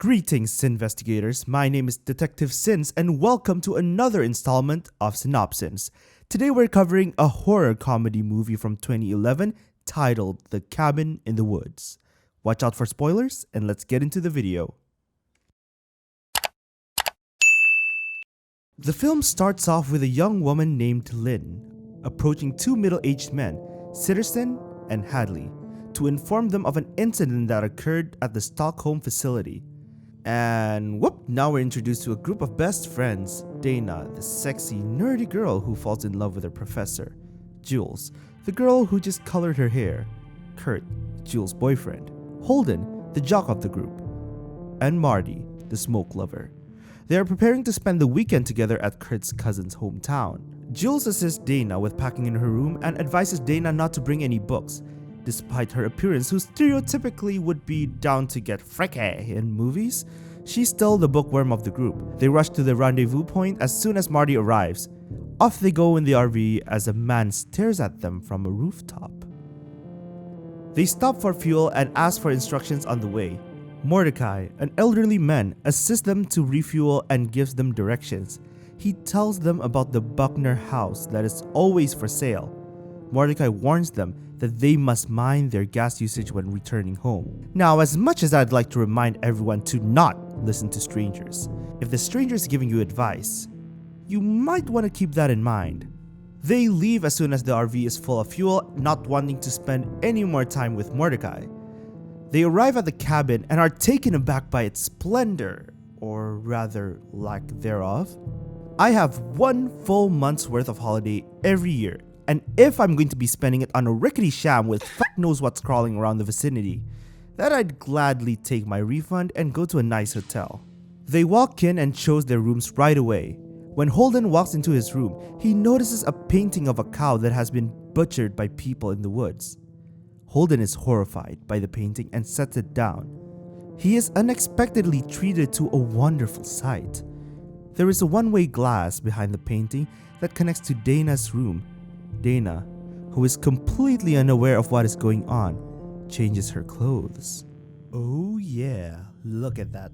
Greetings, investigators. My name is Detective Sins, and welcome to another installment of Synopsins. Today we're covering a horror comedy movie from 2011 titled The Cabin in the Woods. Watch out for spoilers, and let's get into the video. The film starts off with a young woman named Lynn approaching two middle-aged men, Sitterson and Hadley, to inform them of an incident that occurred at the Stockholm facility. And whoop, now we're introduced to a group of best friends: Dana, the sexy, nerdy girl who falls in love with her professor; Jules, the girl who just colored her hair; Kurt, Jules' boyfriend; Holden, the jock of the group; and Marty, the smoke lover. They are preparing to spend the weekend together at Kurt's cousin's hometown. Jules assists Dana with packing in her room and advises Dana not to bring any books, despite her appearance, who stereotypically would be down to get freaky in movies. She's still the bookworm of the group. They rush to the rendezvous point as soon as Marty arrives. Off they go in the RV as a man stares at them from a rooftop. They stop for fuel and ask for instructions on the way. Mordecai, an elderly man, assists them to refuel and gives them directions. He tells them about the Buckner house that is always for sale. Mordecai warns them that they must mind their gas usage when returning home. Now, as much as I'd like to remind everyone to not listen to strangers, if the stranger is giving you advice, you might want to keep that in mind. They leave as soon as the RV is full of fuel, not wanting to spend any more time with Mordecai. They arrive at the cabin and are taken aback by its splendor, or rather lack thereof. I have 1 full month's worth of holiday every year, and if I'm going to be spending it on a rickety sham with fuck knows what's crawling around the vicinity, then I'd gladly take my refund and go to a nice hotel. They walk in and chose their rooms right away. When Holden walks into his room, he notices a painting of a cow that has been butchered by people in the woods. Holden is horrified by the painting and sets it down. He is unexpectedly treated to a wonderful sight. There is a one-way glass behind the painting that connects to Dana's room. Dana, who is completely unaware of what is going on, changes her clothes. Oh yeah, look at that.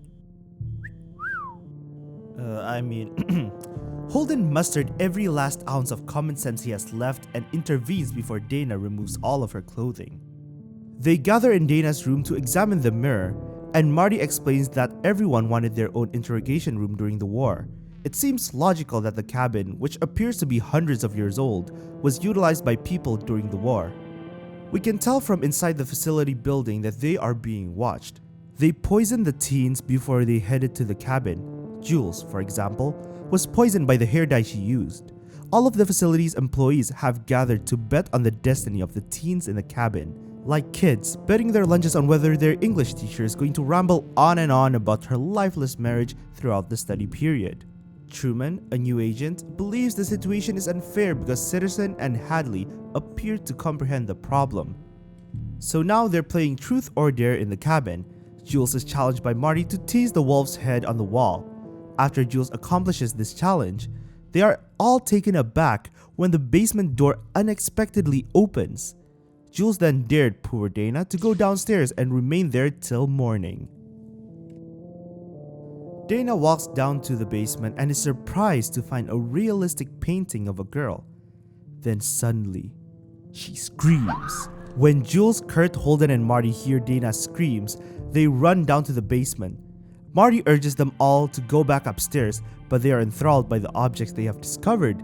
Holden mustered every last ounce of common sense he has left and intervenes before Dana removes all of her clothing. They gather in Dana's room to examine the mirror, and Marty explains that everyone wanted their own interrogation room during the war. It seems logical that the cabin, which appears to be hundreds of years old, was utilized by people during the war. We can tell from inside the facility building that they are being watched. They poisoned the teens before they headed to the cabin. Jules, for example, was poisoned by the hair dye she used. All of the facility's employees have gathered to bet on the destiny of the teens in the cabin, like kids betting their lunches on whether their English teacher is going to ramble on and on about her lifeless marriage throughout the study period. Truman, a new agent, believes the situation is unfair because Sitterson and Hadley appear to comprehend the problem. So now they're playing truth or dare in the cabin. Jules is challenged by Marty to tease the wolf's head on the wall. After Jules accomplishes this challenge, they are all taken aback when the basement door unexpectedly opens. Jules then dared poor Dana to go downstairs and remain there till morning. Dana walks down to the basement and is surprised to find a realistic painting of a girl. Then suddenly, she screams. When Jules, Kurt, Holden, and Marty hear Dana's screams, they run down to the basement. Marty urges them all to go back upstairs, but they are enthralled by the objects they have discovered.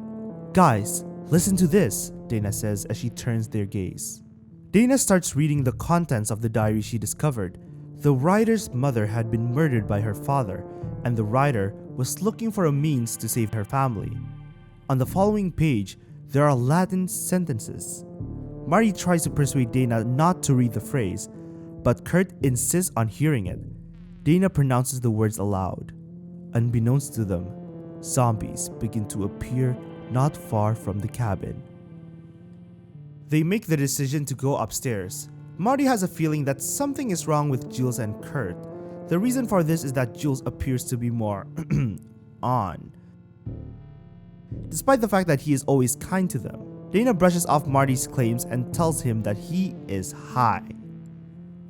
"Guys, listen to this," Dana says as she turns their gaze. Dana starts reading the contents of the diary she discovered. The writer's mother had been murdered by her father, and the writer was looking for a means to save her family. On the following page, there are Latin sentences. Marty tries to persuade Dana not to read the phrase, but Kurt insists on hearing it. Dana pronounces the words aloud. Unbeknownst to them, zombies begin to appear not far from the cabin. They make the decision to go upstairs. Marty has a feeling that something is wrong with Jules and Kurt. The reason for this is that Jules appears to be more on, despite the fact that he is always kind to them. Dana brushes off Marty's claims and tells him that he is high.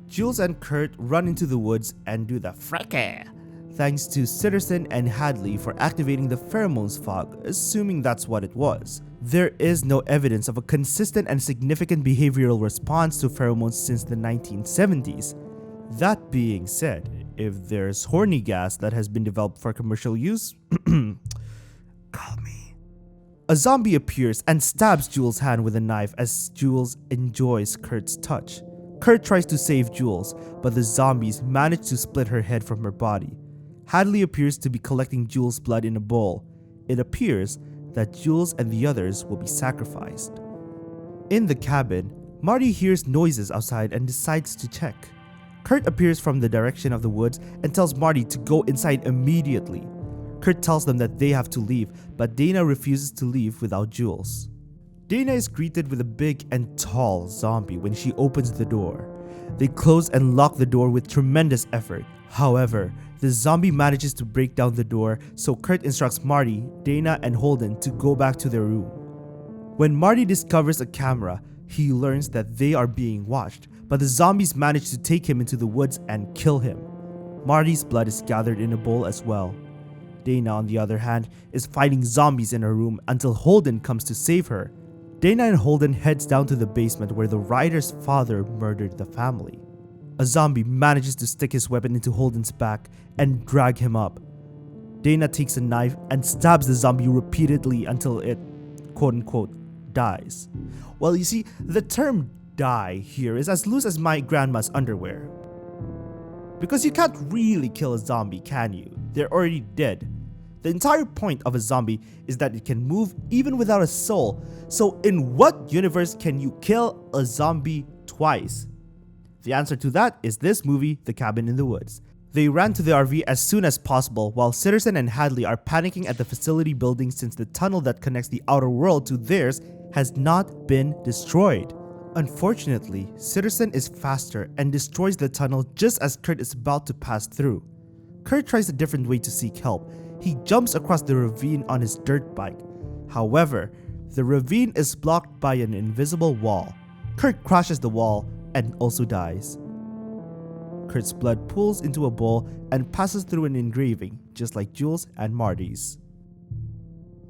Jules and Kurt run into the woods and do the fracas, thanks to Citizen and Hadley for activating the pheromones fog, assuming that's what it was. There is no evidence of a consistent and significant behavioral response to pheromones since the 1970s. That being said, if there's horny gas that has been developed for commercial use, call me. A zombie appears and stabs Jules' hand with a knife as Jules enjoys Kurt's touch. Kurt tries to save Jules, but the zombies manage to split her head from her body. Hadley appears to be collecting Jules' blood in a bowl. It appears that Jules and the others will be sacrificed. In the cabin, Marty hears noises outside and decides to check. Kurt appears from the direction of the woods and tells Marty to go inside immediately. Kurt tells them that they have to leave, but Dana refuses to leave without Jules. Dana is greeted with a big and tall zombie when she opens the door. They close and lock the door with tremendous effort. However, the zombie manages to break down the door, so Kurt instructs Marty, Dana, and Holden to go back to their room. When Marty discovers a camera, he learns that they are being watched, but the zombies manage to take him into the woods and kill him. Marty's blood is gathered in a bowl as well. Dana, on the other hand, is fighting zombies in her room until Holden comes to save her. Dana and Holden heads down to the basement where the writer's father murdered the family. A zombie manages to stick his weapon into Holden's back and drag him up. Dana takes a knife and stabs the zombie repeatedly until it, quote-unquote, dies. Well, you see, the term die here is as loose as my grandma's underwear. Because you can't really kill a zombie, can you? They're already dead. The entire point of a zombie is that it can move even without a soul. So in what universe can you kill a zombie twice? The answer to that is this movie, The Cabin in the Woods. They ran to the RV as soon as possible while Citizen and Hadley are panicking at the facility building since the tunnel that connects the outer world to theirs has not been destroyed. Unfortunately, Citizen is faster and destroys the tunnel just as Kurt is about to pass through. Kurt tries a different way to seek help. He jumps across the ravine on his dirt bike. However, the ravine is blocked by an invisible wall. Kurt crashes the wall and also dies. Kurt's blood pools into a bowl and passes through an engraving, just like Jules and Marty's.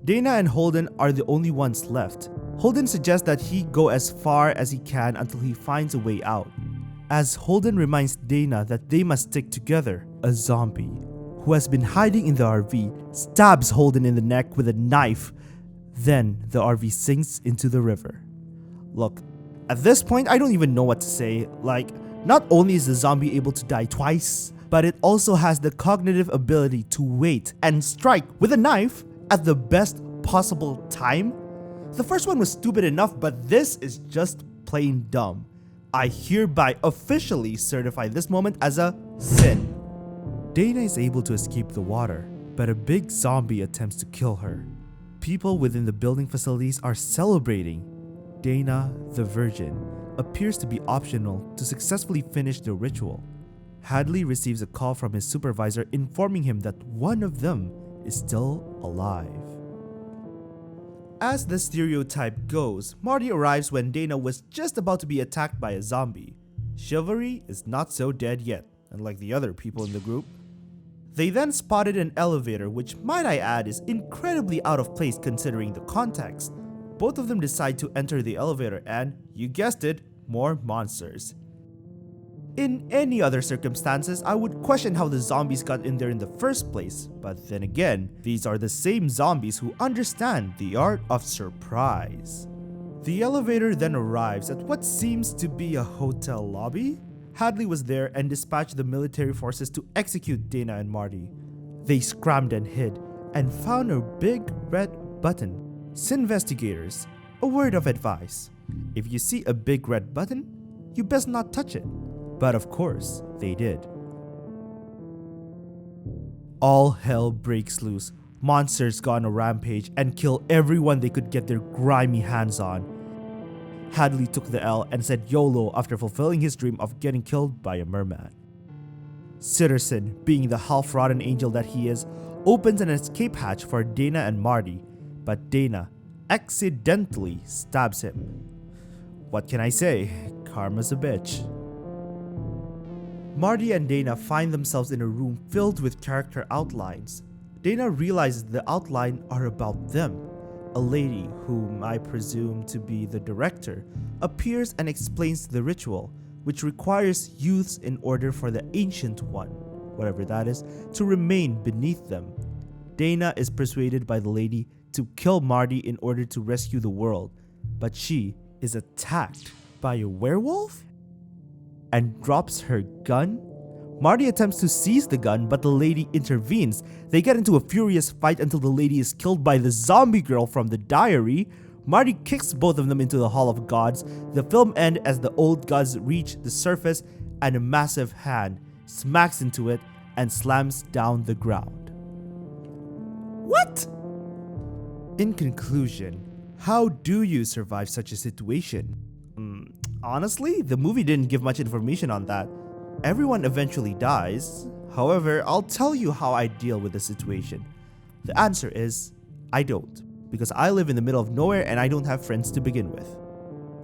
Dana and Holden are the only ones left. Holden suggests that he go as far as he can until he finds a way out. As Holden reminds Dana that they must stick together, a zombie, who has been hiding in the RV, stabs Holden in the neck with a knife. Then the RV sinks into the river. Look, at this point I don't even know what to say. Like, not only is the zombie able to die twice, but it also has the cognitive ability to wait and strike with a knife at the best possible time. The first one was stupid enough, but this is just plain dumb. I hereby officially certify this moment as a sin. Dana is able to escape the water, but a big zombie attempts to kill her. People within the building facilities are celebrating. Dana, the virgin, appears to be optional to successfully finish the ritual. Hadley receives a call from his supervisor informing him that one of them is still alive. As the stereotype goes, Marty arrives when Dana was just about to be attacked by a zombie. Chivalry is not so dead yet, unlike the other people in the group. They then spotted an elevator, which might I add is incredibly out of place considering the context. Both of them decide to enter the elevator and, you guessed it, more monsters. In any other circumstances, I would question how the zombies got in there in the first place, but then again, these are the same zombies who understand the art of surprise. The elevator then arrives at what seems to be a hotel lobby. Hadley was there and dispatched the military forces to execute Dana and Marty. They scrammed and hid, and found a big red button. Investigators, a word of advice. If you see a big red button, you best not touch it. But of course, they did. All hell breaks loose. Monsters go on a rampage and kill everyone they could get their grimy hands on. Hadley took the L and said YOLO after fulfilling his dream of getting killed by a merman. Citizen, being the half-rotten angel that he is, opens an escape hatch for Dana and Marty, but Dana accidentally stabs him. What can I say? Karma's a bitch. Marty and Dana find themselves in a room filled with character outlines. Dana realizes the outline are about them. A lady, whom I presume to be the director, appears and explains the ritual, which requires youths in order for the Ancient One, whatever that is, to remain beneath them. Dana is persuaded by the lady to kill Marty in order to rescue the world, but she is attacked by a werewolf and drops her gun. Marty attempts to seize the gun, but the lady intervenes. They get into a furious fight until the lady is killed by the zombie girl from the diary. Marty kicks both of them into the Hall of Gods. The film ends as the old gods reach the surface and a massive hand smacks into it and slams down the ground. What? In conclusion, how do you survive such a situation? Honestly, the movie didn't give much information on that. Everyone eventually dies. However, I'll tell you how I deal with the situation. The answer is, I don't, because I live in the middle of nowhere and I don't have friends to begin with.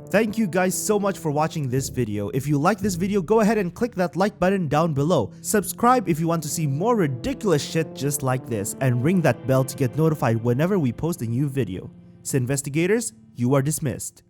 Thank you guys so much for watching this video. If you like this video, go ahead and click that like button down below. Subscribe if you want to see more ridiculous shit just like this, and ring that bell to get notified whenever we post a new video. So investigators, you are dismissed.